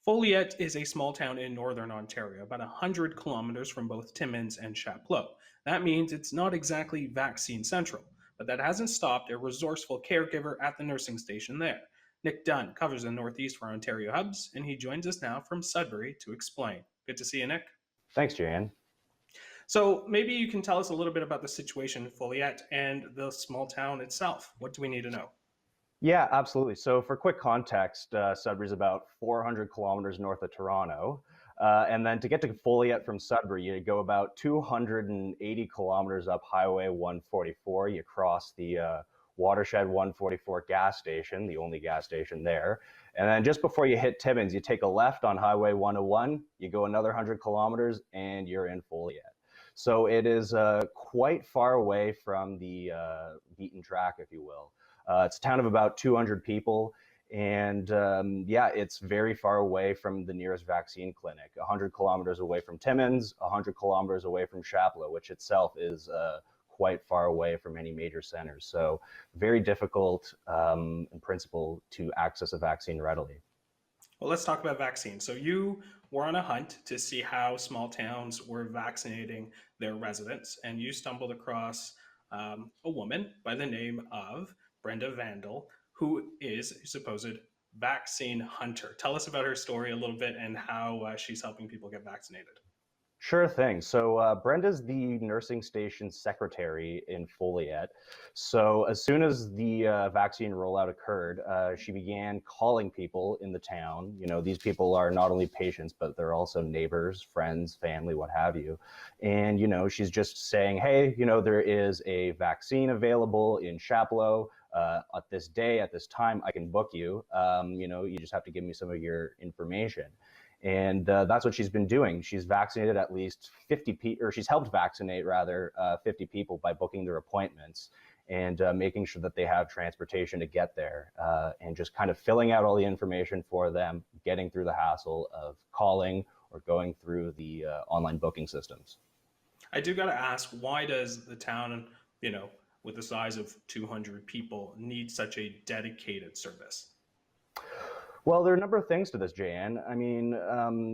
Foliet is a small town in northern Ontario, about 100 kilometers from both Timmins and Chapleau. That means it's not exactly vaccine central, but that hasn't stopped a resourceful caregiver at the nursing station there. Nick Dunne covers the Northeastern Ontario Hubs, and he joins us now from Sudbury to explain. Good to see you, Nick. Thanks, Jeyan. So maybe you can tell us a little bit about the situation in Foliet and the small town itself. What do we need to know? Yeah, absolutely. So for quick context, Sudbury is about 400 kilometers north of Toronto. And then to get to Foliet from Sudbury, you go about 280 kilometers up Highway 144. You cross the Watershed 144 gas station, the only gas station there. And then just before you hit Timmins, you take a left on Highway 101, you go another 100 kilometers, and you're in Foliet. So it is quite far away from the beaten track, if you will. It's a town of about 200 people, and yeah, it's very far away from the nearest vaccine clinic, 100 kilometers away from Timmins, 100 kilometers away from Chapleau, which itself is quite far away from any major centers. So very difficult in principle to access a vaccine readily. Well, let's talk about vaccines. So you were on a hunt to see how small towns were vaccinating their residents, and you stumbled across a woman by the name of Brenda Vandal, who is a supposed vaccine hunter. Tell us about her story a little bit and how she's helping people get vaccinated. Sure thing. So Brenda's the nursing station secretary in Foliet. So as soon as the vaccine rollout occurred, she began calling people in the town. You know, these people are not only patients, but they're also neighbors, friends, family, what have you. And, you know, she's just saying, hey, you know, there is a vaccine available in Chapleau. At this day, at this time, I can book you. You know, you just have to give me some of your information. And that's what she's been doing. She's vaccinated at least 50 people, or she's helped vaccinate rather 50 people by booking their appointments and making sure that they have transportation to get there and just kind of filling out all the information for them, getting through the hassle of calling or going through the online booking systems. I do got to ask, why does the town, you know, with the size of 200 people need such a dedicated service? Well, there are a number of things to this, Jeyan. I mean,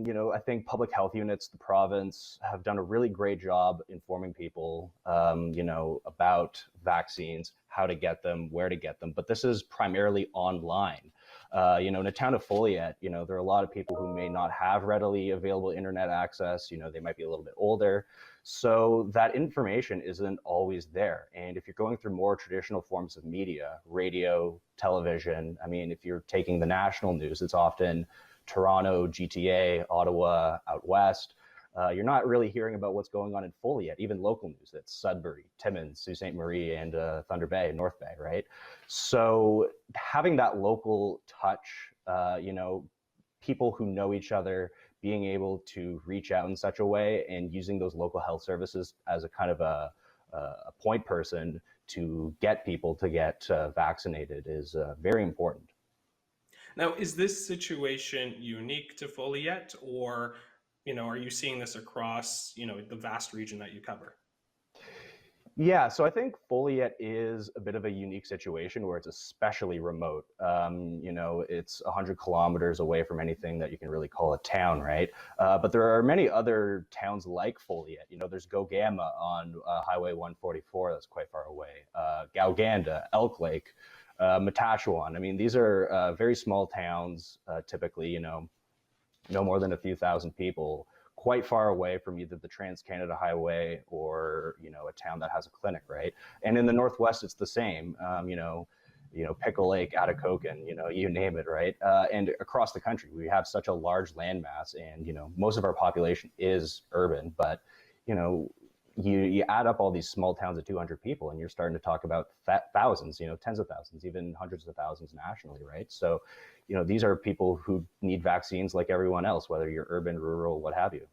you know, I think public health units, the province, have done a really great job informing people, you know, about vaccines, how to get them, where to get them. But this is primarily online. You know, in a town of Foliet, you know, there are a lot of people who may not have readily available internet access. You know, they might be a little bit older. So that information isn't always there. And if you're going through more traditional forms of media, radio, television, I mean, if you're taking the national news, it's often Toronto, GTA, Ottawa, out west. You're not really hearing about what's going on in Foliet, even local news. It's Sudbury, Timmins, Sault Ste. Marie, and Thunder Bay, North Bay, right? So having that local touch, you know, people who know each other, being able to reach out in such a way and using those local health services as a kind of a point person to get people to get vaccinated is very important. Now, is this situation unique to Foliet, or, you know, are you seeing this across, you know, the vast region that you cover? Yeah, so I think Foliet is a bit of a unique situation where it's especially remote. You know, it's 100 kilometers away from anything that you can really call a town, right? But there are many other towns like Foliet. You know, there's Gogama on Highway 144 that's quite far away. Gauganda, Elk Lake, Matachewan. I mean, these are very small towns, typically, you know, no more than a few thousand people, quite far away from either the Trans-Canada Highway or, you know, a town that has a clinic, right? And in the Northwest, it's the same, you know, Pickle Lake, Atikokan, you know, you name it, right? And across the country, we have such a large landmass and, you know, most of our population is urban, but, you know, you add up all these small towns of 200 people and you're starting to talk about thousands, you know, tens of thousands, even hundreds of thousands nationally, right? So, you know, these are people who need vaccines like everyone else, whether you're urban, rural, what have you.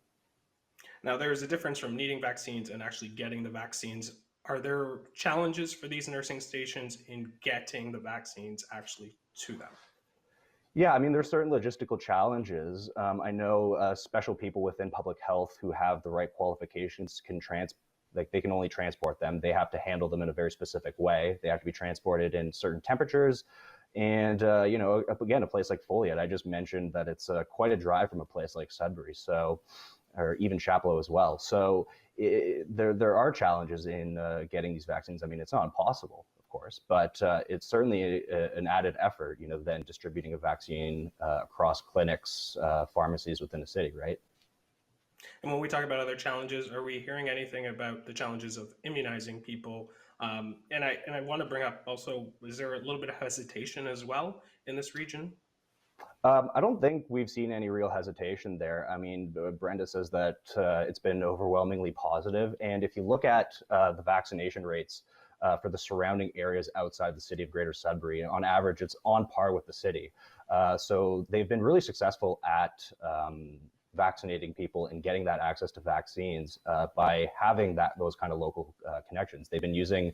Now, there's a difference from needing vaccines and actually getting the vaccines. Are there challenges for these nursing stations in getting the vaccines actually to them? Yeah, I mean, there's certain logistical challenges. I know special people within public health who have the right qualifications can like they can only transport them. They have to handle them in a very specific way. They have to be transported in certain temperatures And, again, a place like Foliet, I just mentioned that it's quite a drive from a place like Sudbury, so, or even Chapleau as well. So there are challenges in getting these vaccines. I mean, it's not impossible, of course, but it's certainly an added effort, than distributing a vaccine across clinics, pharmacies within a city, right? And when we talk about other challenges, are we hearing anything about the challenges of immunizing people? And I want to bring up also, is there a little bit of hesitation as well in this region? I don't think we've seen any real hesitation there. I mean, Brenda says that it's been overwhelmingly positive. And if you look at the vaccination rates for the surrounding areas outside the city of Greater Sudbury, on average, it's on par with the city. So they've been really successful at vaccinating people and getting that access to vaccines by having those kind of local connections. They've been using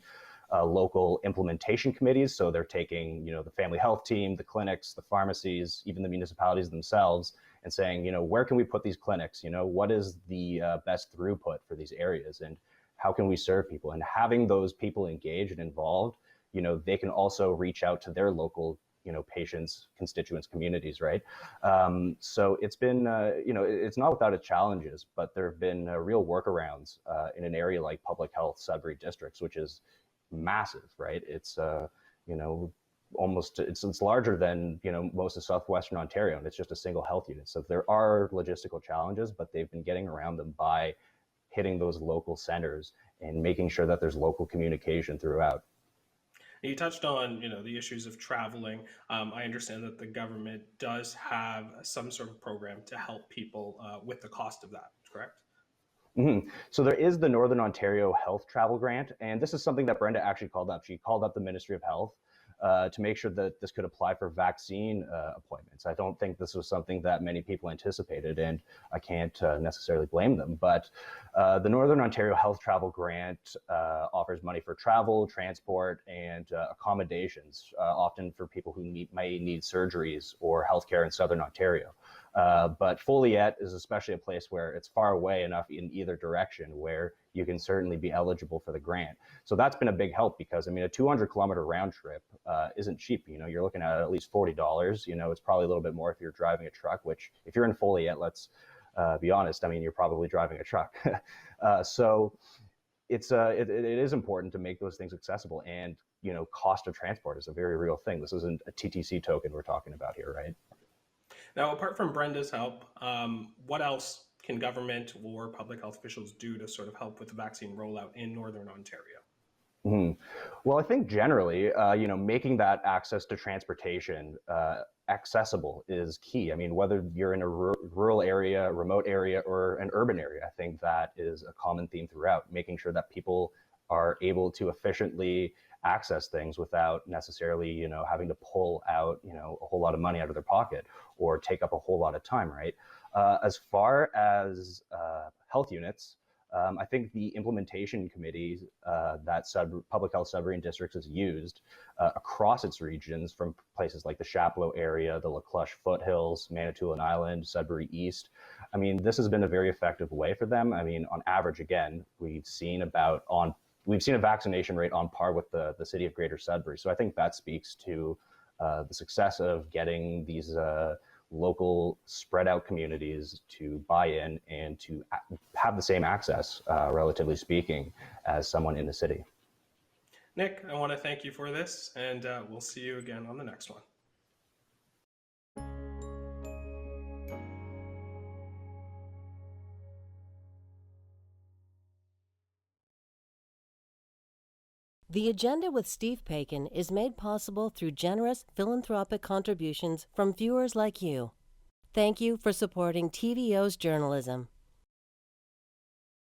local implementation committees. So they're taking, the family health team, the clinics, the pharmacies, even the municipalities themselves, and saying, where can we put these clinics? What is the best throughput for these areas, and how can we serve people? And having those people engaged and involved, they can also reach out to their local, patients, constituents, communities, right? So it's been, it's not without its challenges, but there have been real workarounds in an area like public health Sudbury districts, which is massive, right? It's almost it's larger than most of southwestern Ontario, and it's just a single health unit. So there are logistical challenges, but they've been getting around them by hitting those local centers and making sure that there's local communication throughout. You touched on, the issues of traveling. I understand that the government does have some sort of program to help people with the cost of that, correct? So there is the Northern Ontario Health Travel Grant, and this is something that Brenda actually called up. She called up the Ministry of Health to make sure that this could apply for vaccine appointments. I don't think this was something that many people anticipated, and I can't necessarily blame them. But the Northern Ontario Health Travel Grant offers money for travel, transport, and accommodations, often for people who may need surgeries or healthcare in Southern Ontario. But Foliet is especially a place where it's far away enough in either direction where you can certainly be eligible for the grant. So that's been a big help because, I mean, a 200-kilometer round trip isn't cheap. You're looking at least $40. It's probably a little bit more if you're driving a truck, which if you're in Foliet, let's be honest, I mean, you're probably driving a truck. So it is important to make those things accessible. And, cost of transport is a very real thing. This isn't a TTC token we're talking about here, right? Now, apart from Brenda's help, what else can government or public health officials do to sort of help with the vaccine rollout in Northern Ontario? Well, I think generally, making that access to transportation accessible is key. I mean, whether you're in a rural area, remote area, or an urban area, I think that is a common theme throughout, making sure that people are able to efficiently access things without necessarily, having to pull out, a whole lot of money out of their pocket or take up a whole lot of time, right? As far as health units, I think the implementation committees that Public Health Sudbury Districts has used across its regions, from places like the Chapleau area, the Lacluche Foothills, Manitoulin Island, Sudbury East. I mean, this has been a very effective way for them. I mean, on average, again, we've seen a vaccination rate on par with the city of Greater Sudbury. So I think that speaks to the success of getting these local spread out communities to buy in and to have the same access, relatively speaking, as someone in the city. Nick, I want to thank you for this, and we'll see you again on the next one. The Agenda with Steve Paikin is made possible through generous philanthropic contributions from viewers like you. Thank you for supporting TVO's journalism.